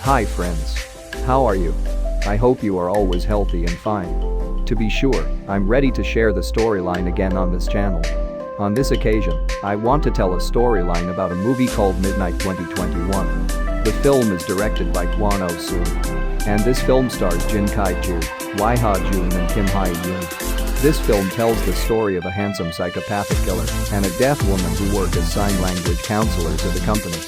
Hi friends. How are you? I hope you are always healthy and fine. To be sure, I'm ready to share the storyline again on this channel. On this occasion, I want to tell a storyline about a movie called Midnight 2021. The film is directed by Kwon Oh-soon. And this film stars Jin Kai-ju, Wai Ha-jun and Kim Hye-yoon. This film tells the story of a handsome psychopathic killer and a deaf woman who work as sign language counselors at the company.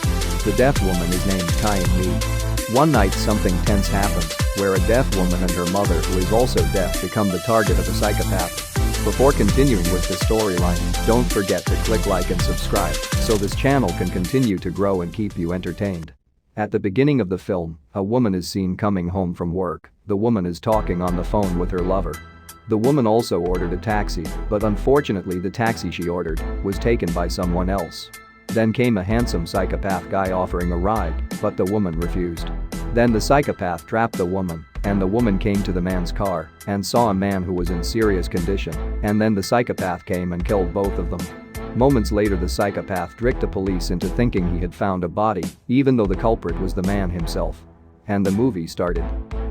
The deaf woman is named Kai-mi. One night something tense happens, where a deaf woman and her mother, who is also deaf, become the target of a psychopath. Before continuing with the storyline, don't forget to click like and subscribe so this channel can continue to grow and keep you entertained. At the beginning of the film, a woman is seen coming home from work. The woman is talking on the phone with her lover. The woman also ordered a taxi, but unfortunately the taxi she ordered was taken by someone else. Then came a handsome psychopath guy offering a ride, but the woman refused. Then the psychopath trapped the woman, and the woman came to the man's car and saw a man who was in serious condition, and then the psychopath came and killed both of them. Moments later the psychopath tricked the police into thinking he had found a body, even though the culprit was the man himself. And the movie started.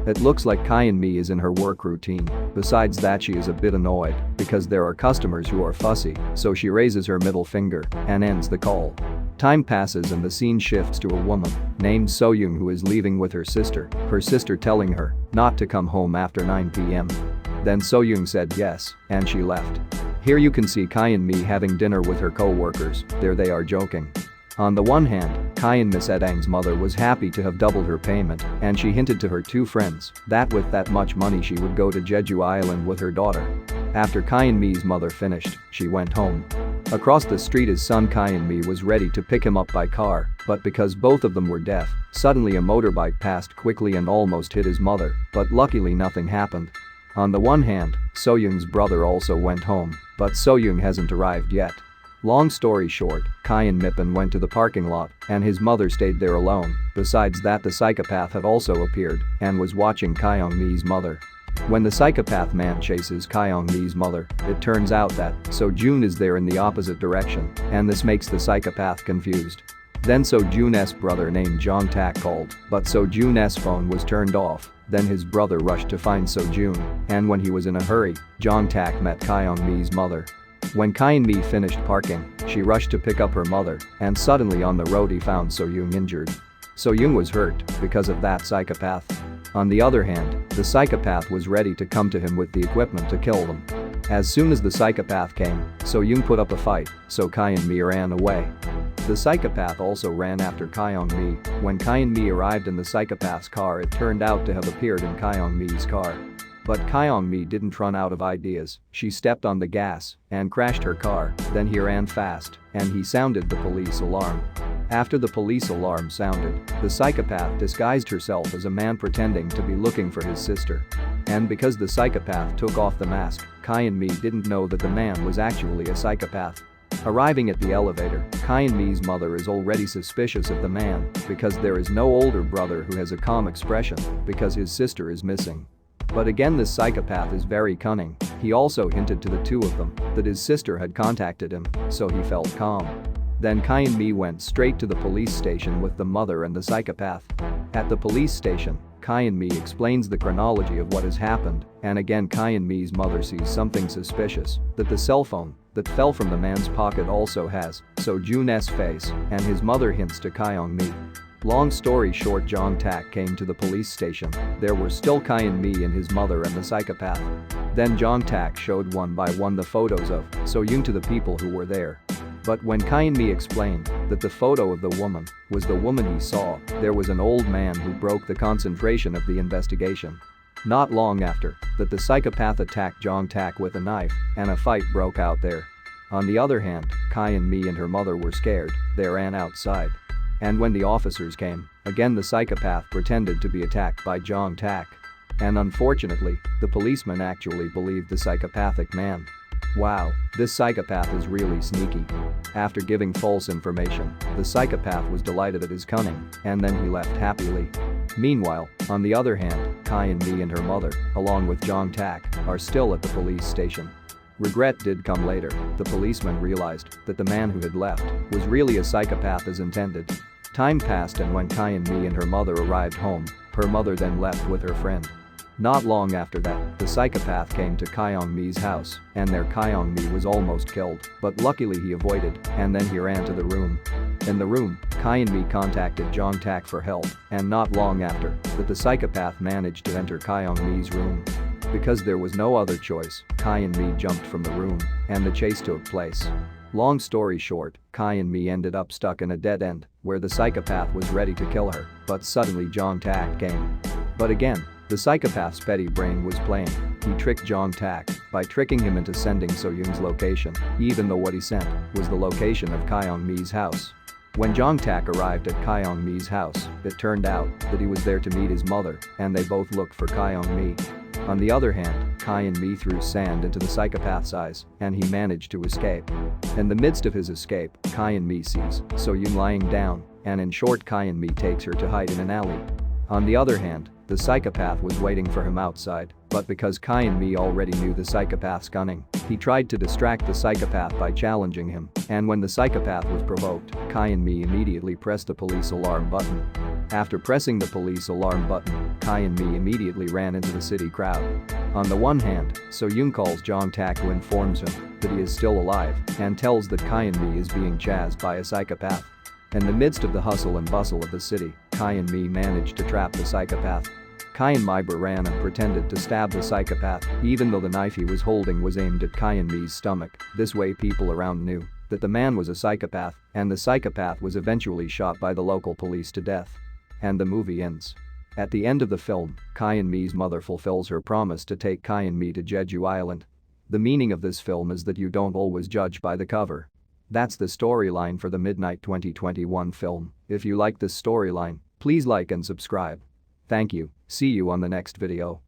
It looks like Kai-mi is in her work routine. Besides that, she is a bit annoyed because there are customers who are fussy, so she raises her middle finger and ends the call. Time passes and the scene shifts to a woman named So-young who is leaving with her sister telling her not to come home after 9 p.m. Then So-young said yes, and she left. Here you can see Kai-mi having dinner with her co-workers. There they are joking. On the one hand, Kai-mi Sedang's mother was happy to have doubled her payment, and she hinted to her two friends that with that much money she would go to Jeju Island with her daughter. After Kai-mi's mother finished, she went home. Across the street his son Kai-mi was ready to pick him up by car, but because both of them were deaf, suddenly a motorbike passed quickly and almost hit his mother, but luckily nothing happened. On the one hand, So-young's brother also went home, but So-young hasn't arrived yet. Long story short, Kai-mi went to the parking lot and his mother stayed there alone. Besides that, the psychopath had also appeared and was watching Kai-mi's mother. When the psychopath man chases Kai-mi's mother, it turns out that So-jun is there in the opposite direction, and this makes the psychopath confused. Then So-jun's brother named Jong-tak called, but So-jun's phone was turned off. Then his brother rushed to find So-jun, and when he was in a hurry, Jong-tak met Kai-mi's mother. When Kai-mi finished parking, she rushed to pick up her mother, and suddenly on the road he found So-young injured. So-young was hurt because of that psychopath. On the other hand, the psychopath was ready to come to him with the equipment to kill them. As soon as the psychopath came, So-young put up a fight, so Kai-mi ran away. The psychopath also ran after Kai-mi. When Kai-mi arrived in the psychopath's car, it turned out to have appeared in Kai-mi's car. But Kai-mi didn't run out of ideas. She stepped on the gas and crashed her car. Then he ran fast and he sounded the police alarm. After the police alarm sounded, the psychopath disguised herself as a man pretending to be looking for his sister. And because the psychopath took off the mask, Kai-mi didn't know that the man was actually a psychopath. Arriving at the elevator, Kai-mi's mother is already suspicious of the man because there is no older brother who has a calm expression because his sister is missing. But again, this psychopath is very cunning. He also hinted to the two of them that his sister had contacted him, so he felt calm. Then Kai-mi went straight to the police station with the mother and the psychopath. At the police station, Kai-mi explains the chronology of what has happened, and again Kai-mi's mother sees something suspicious, that the cell phone that fell from the man's pocket also has So-jun's face, and his mother hints to Kai-mi. Long story short, Jong-tak came to the police station. There were still Kai-mi and his mother and the psychopath. Then Jong-tak showed one by one the photos of So-young to the people who were there. But when Kai-mi explained that the photo of the woman was the woman he saw, there was an old man who broke the concentration of the investigation. Not long after that, the psychopath attacked Jong-tak with a knife and a fight broke out there. On the other hand, Kai-mi and her mother were scared. They ran outside. And when the officers came, again the psychopath pretended to be attacked by Jong-tak. And unfortunately, the policeman actually believed the psychopathic man. Wow, this psychopath is really sneaky. After giving false information, the psychopath was delighted at his cunning, and then he left happily. Meanwhile, on the other hand, Kai-mi and her mother, along with Jong-tak, are still at the police station. Regret did come later. The policeman realized that the man who had left was really a psychopath as intended. Time passed, and when Kyung-mi and her mother arrived home, her mother then left with her friend. Not long after that, the psychopath came to Kyung-mi's house, and there Kyung-mi was almost killed, but luckily he avoided, and then he ran to the room. In the room, Kyung-mi contacted Jong-tak for help, and not long after, the psychopath managed to enter Kyung-mi's room. Because there was no other choice, Kyung-mi jumped from the room, and the chase took place. Long story short, Kyung-mi ended up stuck in a dead end, where the psychopath was ready to kill her, but suddenly Jong-tak came. But again, the psychopath's petty brain was playing. He tricked Jong-tak by tricking him into sending So-young's location, even though what he sent was the location of Kyung-mi's house. When Jong-tak arrived at Kyung-mi's house, it turned out that he was there to meet his mother, and they both looked for Kyung-mi. On the other hand, Kyung-mi threw sand into the psychopath's eyes, and he managed to escape. In the midst of his escape, Kyung-mi sees So-young lying down, and in short, Kyung-mi takes her to hide in an alley. On the other hand, the psychopath was waiting for him outside, but because Kyung-mi already knew the psychopath's cunning, he tried to distract the psychopath by challenging him, and when the psychopath was provoked, Kyung-mi immediately pressed the police alarm button. After pressing the police alarm button, Kyung-mi immediately ran into the city crowd. On the one hand, So-young calls Jong-tak, who informs him that he is still alive and tells that Kyung-mi is being chased by a psychopath. In the midst of the hustle and bustle of the city, Kyung-mi managed to trap the psychopath. Kyung-mi ran and pretended to stab the psychopath, even though the knife he was holding was aimed at Kyung-mi's stomach. This way people around knew that the man was a psychopath, and the psychopath was eventually shot by the local police to death. And the movie ends. At the end of the film, Kyung-mi's mother fulfills her promise to take Kyung-mi to Jeju Island. The meaning of this film is that you don't always judge by the cover. That's the storyline for the Midnight 2021 film. If you like this storyline, please like and subscribe. Thank you. See you on the next video.